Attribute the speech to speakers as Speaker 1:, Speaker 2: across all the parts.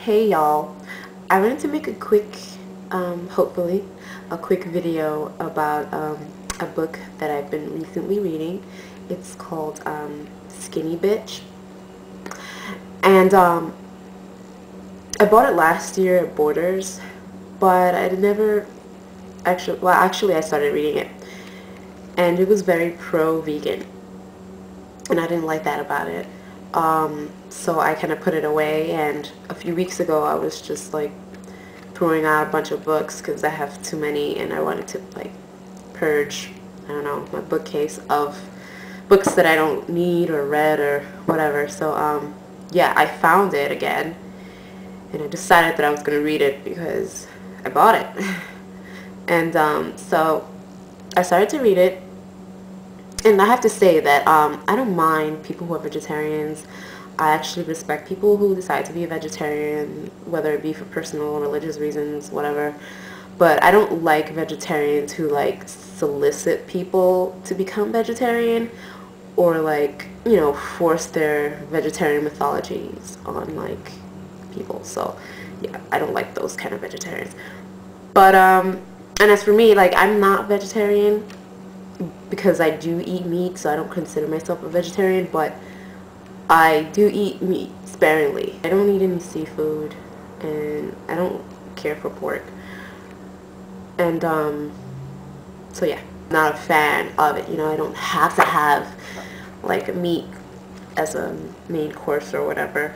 Speaker 1: Hey y'all, I wanted to make a quick, hopefully, a quick video about a book that I've been recently reading. It's called Skinny Bitch, and I bought it last year at Borders, but I never actually I started reading it, and it was very pro-vegan, and I didn't like that about it. So I kind of put it away, and a few weeks ago I was just like throwing out a bunch of books because I have too many and I wanted to like purge, I don't know, my bookcase of books that I don't need or read or whatever. So yeah, I found it again and I decided that I was going to read it because I bought it. And so I started to read it. And I have to say that I don't mind people who are vegetarians. I actually respect people who decide to be a vegetarian, whether it be for personal or religious reasons, whatever. But I don't like vegetarians who like solicit people to become vegetarian or like, you know, force their vegetarian mythologies on like people. So yeah, I don't like those kind of vegetarians. But and as for me, like I'm not vegetarian because I do eat meat, so I don't consider myself a vegetarian, but I do eat meat sparingly. I don't eat any seafood, and I don't care for pork. And so yeah, not a fan of it. You know, I don't have to have like meat as a main course or whatever.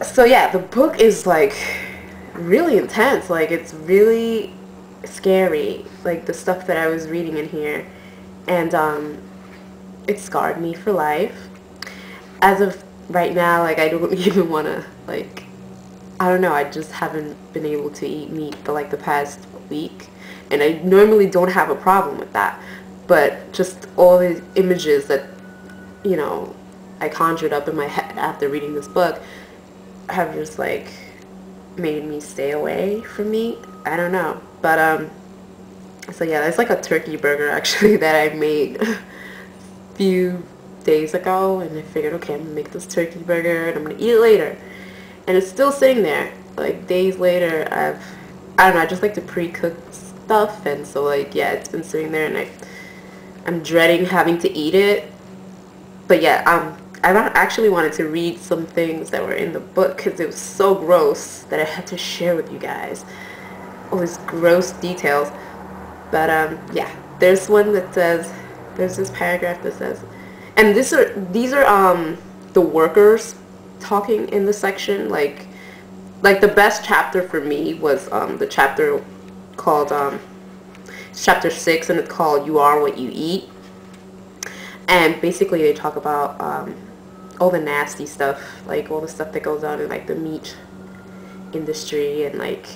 Speaker 1: So yeah, the book is like really intense. Like it's really scary, like the stuff that I was reading in here, and it scarred me for life. As of right now, like I don't even want to, like, I don't know, I just haven't been able to eat meat for like the past week, and I normally don't have a problem with that, but just all the images that, you know, I conjured up in my head after reading this book have just like made me stay away from meat. I don't know, but so yeah, it's like a turkey burger actually that I made a few days ago, and I figured, okay, I'm gonna make this turkey burger and I'm gonna eat it later, and it's still sitting there like days later. I don't know, I just like to pre-cook stuff, and so like yeah, it's been sitting there, and I'm dreading having to eat it. But yeah, I actually wanted to read some things that were in the book because it was so gross that I had to share with you guys all these gross details. But yeah, there's one that says, there's this paragraph that says, and these are the workers talking in the section. Like the best chapter for me was the chapter called chapter 6, and it's called "You Are What You Eat." And basically they talk about all the nasty stuff, like all the stuff that goes on in like the meat industry, and like,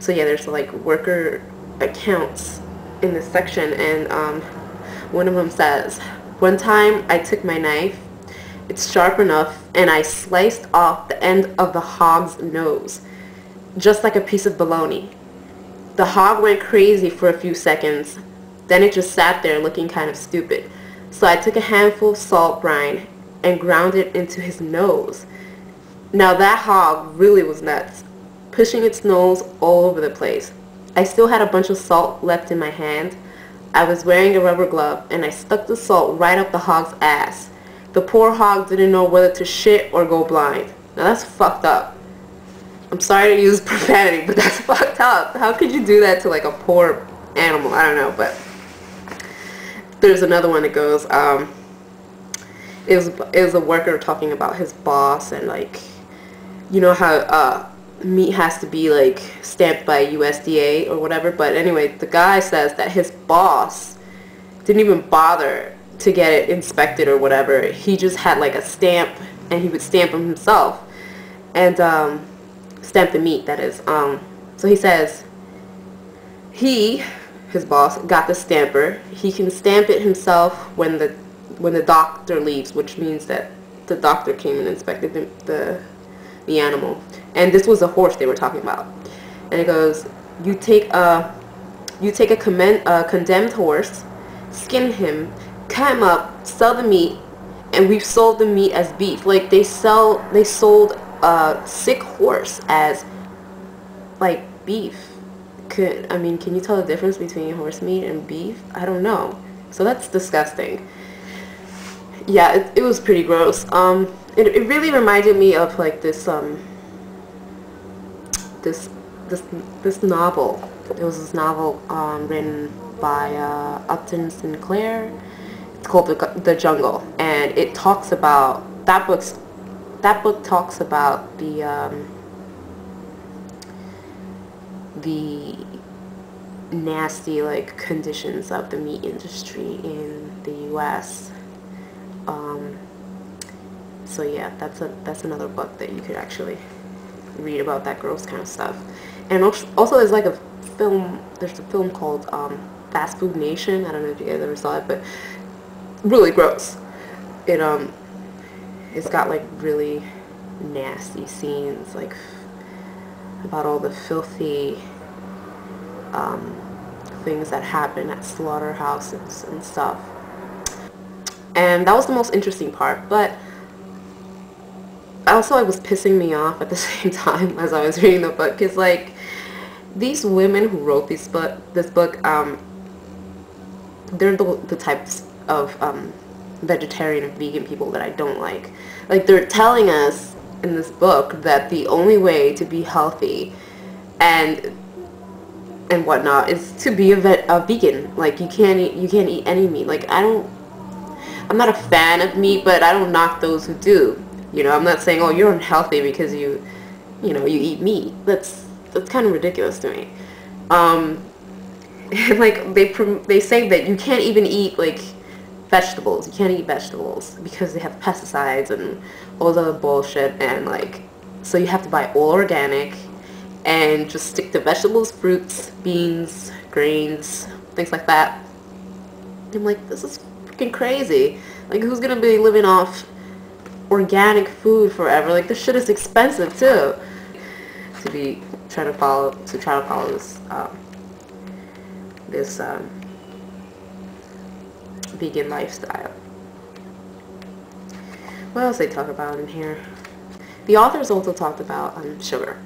Speaker 1: so yeah, there's like worker accounts in this section, and one of them says, "One time I took my knife, it's sharp enough, and I sliced off the end of the hog's nose, just like a piece of bologna. The hog went crazy for a few seconds, then it just sat there looking kind of stupid. So I took a handful of salt brine and ground it into his nose. Now that hog really was nuts, pushing its nose all over the place. I still had a bunch of salt left in my hand. I was wearing a rubber glove, and I stuck the salt right up the hog's ass. The poor hog didn't know whether to shit or go blind." Now that's fucked up. I'm sorry to use profanity, but that's fucked up. How could you do that to like a poor animal? I don't know, but there's another one that goes, it was a worker talking about his boss, and like, you know how meat has to be like stamped by USDA or whatever. But anyway, the guy says that his boss didn't even bother to get it inspected or whatever. He just had like a stamp, and he would stamp them himself, and stamp the meat, that is. So he says his boss got the stamper. He can stamp it himself when the doctor leaves, which means that the doctor came and inspected the animal. And this was a horse they were talking about. And it goes, you take a condemned horse, skin him, cut him up, sell the meat, and we've sold the meat as beef. Like they sold a sick horse as like beef. Can you tell the difference between horse meat and beef? I don't know. So that's disgusting. Yeah, it was pretty gross. It really reminded me of like this this this novel. It was this novel written by Upton Sinclair. It's called The Jungle, and it talks about that book talks about the nasty like conditions of the meat industry in the U.S. So yeah, that's another book that you could actually read about that gross kind of stuff. And also there's like there's a film called Fast Food Nation. I don't know if you guys ever saw it, but really gross. It's got like really nasty scenes like about all the filthy things that happen at slaughterhouses and stuff. And that was the most interesting part, but also it was pissing me off at the same time as I was reading the book, because like these women who wrote this book, they're the types of vegetarian and vegan people that I don't like. Like, they're telling us in this book that the only way to be healthy and whatnot is to be a vegan. Like, you can't eat any meat. Like, I'm not a fan of meat, but I don't knock those who do. You know, I'm not saying, oh, you're unhealthy because you eat meat. That's kind of ridiculous to me. Like, they say that you can't even eat like vegetables. You can't eat vegetables because they have pesticides and all the bullshit, and like, so you have to buy all organic and just stick to vegetables, fruits, beans, grains, things like that. I'm like, this is freaking crazy. Like, who's gonna be living off organic food forever? Like, this shit is expensive too. To try to follow this vegan lifestyle. What else they talk about in here? The authors also talked about sugar,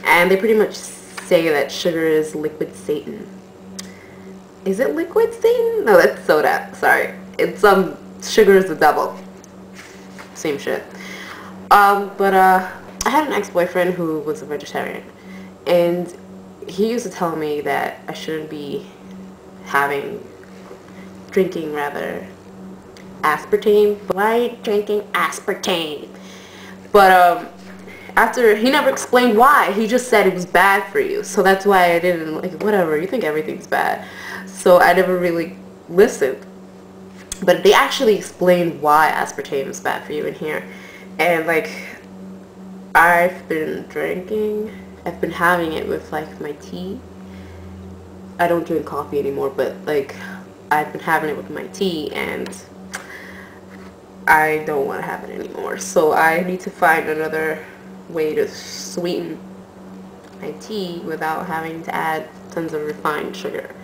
Speaker 1: and they pretty much say that sugar is liquid Satan. Is it liquid Satan? No, that's soda. Sorry, it's sugar is the devil. Same shit. But I had an ex-boyfriend who was a vegetarian, and he used to tell me that I shouldn't be drinking aspartame. Why drinking aspartame? But after, he never explained why. He just said it was bad for you. So that's why I didn't, like, whatever, you think everything's bad. So I never really listened. But they actually explained why aspartame is bad for you in here. And like, I've been having it with like my tea. I don't drink coffee anymore, but like, I've been having it with my tea, and I don't want to have it anymore. So I need to find another way to sweeten my tea without having to add tons of refined sugar.